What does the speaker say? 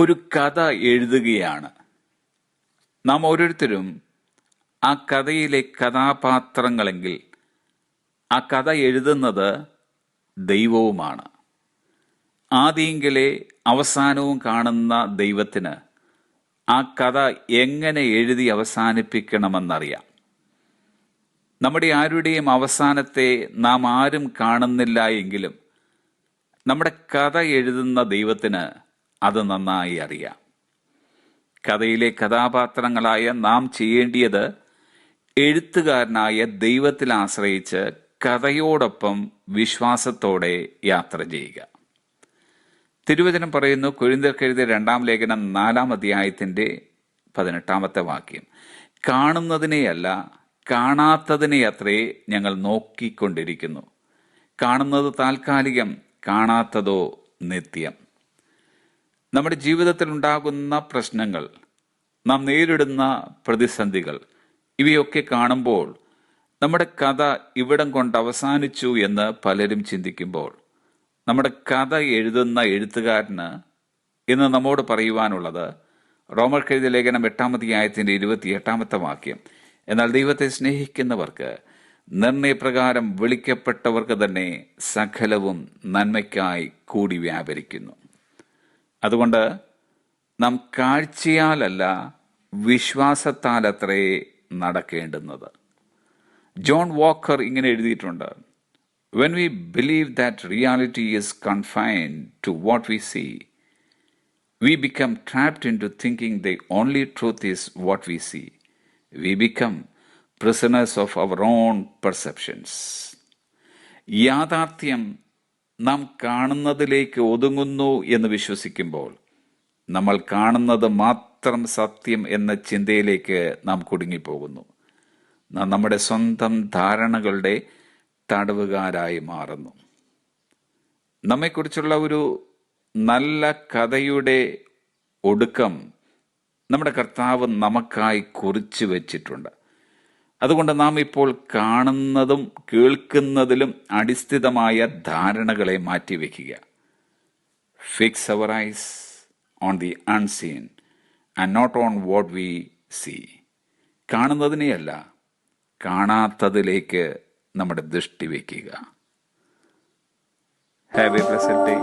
ഒരു കഥ എഴുതുകയാണ്. നാം ഓരോരുത്തരും ആ കഥയിലെ കഥാപാത്രങ്ങളെങ്കിൽ ആ കഥ എഴുതുന്നത് ദൈവവുമാണ്. ആദിയെങ്കിലെ അവസാനവും കാണുന്ന ദൈവത്തിന് ആ കഥ എങ്ങനെ എഴുതി അവസാനിപ്പിക്കണമെന്നറിയാം. നമ്മുടെ ആരുടെയും അവസാനത്തെ നാം ആരും കാണുന്നില്ല എങ്കിലും നമ്മുടെ കഥ എഴുതുന്ന ദൈവത്തിന് അത് നന്നായി അറിയാം. കഥയിലെ കഥാപാത്രങ്ങളായ നാം ചെയ്യേണ്ടിയത് എഴുത്തുകാരനായ ദൈവത്തിൽ ആശ്രയിച്ച് കഥയോടൊപ്പം വിശ്വാസത്തോടെ യാത്ര ചെയ്യുക. തിരുവചനം പറയുന്നു, കൊരിന്ത്യർക്കെഴുതിയ 2-ാം ലേഖനം 4-ാം അധ്യായത്തിന്റെ 18-ാമത്തെ വാക്യം, കാണുന്നതിനെയല്ല കാണാത്തതിനെ അത്രേ ഞങ്ങൾ നോക്കിക്കൊണ്ടിരിക്കുന്നു. കാണുന്നത് താൽക്കാലികം, കാണാത്തതോ നിത്യം. നമ്മുടെ ജീവിതത്തിൽ ഉണ്ടാകുന്ന പ്രശ്നങ്ങൾ, നാം നേരിടുന്ന പ്രതിസന്ധികൾ, ഇവയൊക്കെ കാണുമ്പോൾ നമ്മുടെ കഥ ഇവിടം കൊണ്ട് അവസാനിച്ചു എന്ന് പലരും ചിന്തിക്കുമ്പോൾ നമ്മുടെ കഥ എഴുതുന്ന എഴുത്തുകാരന് ഇന്ന് നമ്മോട് പറയുവാനുള്ളത് റോമർക്കെഴുതിയ ലേഖനം 8-ാം അധ്യായത്തിന്റെ 28-ാമത്തെ വാക്യം, എന്നാൽ ദൈവത്തെ സ്നേഹിക്കുന്നവർക്ക് നിർണയപ്രകാരം വിളിക്കപ്പെട്ടവർക്ക് തന്നെ സകലവും നന്മയ്ക്കായി കൂടി വ്യാപരിക്കുന്നു. അതുകൊണ്ട് നാം കാഴ്ചയാലല്ല വിശ്വാസത്താലത്രേ നടക്കേണ്ടുന്നത്. ജോൺ വാക്കർ ഇങ്ങനെ എഴുതിയിട്ടുണ്ട്, When we believe that reality is confined to what we see, we become trapped into thinking the only truth is what we see. We become prisoners of our own perceptions. യാഥാർത്ഥ്യം നാം കാണുന്നതിലേക്ക് ഒതുങ്ങുന്നു എന്ന് വിശ്വസിക്കുമ്പോൾ നമ്മൾ കാണുന്നത് മാത്രം സത്യം എന്ന ചിന്തയിലേക്ക് നാം കുടുങ്ങിപ്പോകുന്നു. നാം നമ്മുടെ സ്വന്തം ധാരണകളുടെ തടവുകാരായി മാറുന്നു. നമ്മെക്കുറിച്ചുള്ള ഒരു നല്ല കഥയുടെ ഒടുക്കം നമ്മുടെ കർത്താവ് നമുക്കായി കുറിച്ചു വച്ചിട്ടുണ്ട്. അതുകൊണ്ട് നാം ഇപ്പോൾ കാണുന്നതും കേൾക്കുന്നതിലും അടിസ്ഥിതമായ ധാരണകളെ മാറ്റിവെക്കുക. Fix our eyes on the unseen and not on what we see. കാണുന്നതിനെയല്ല കാണാത്തതിലേക്ക് നമ്മുടെ ദൃഷ്ടി വയ്ക്കുക. Have a blessed day.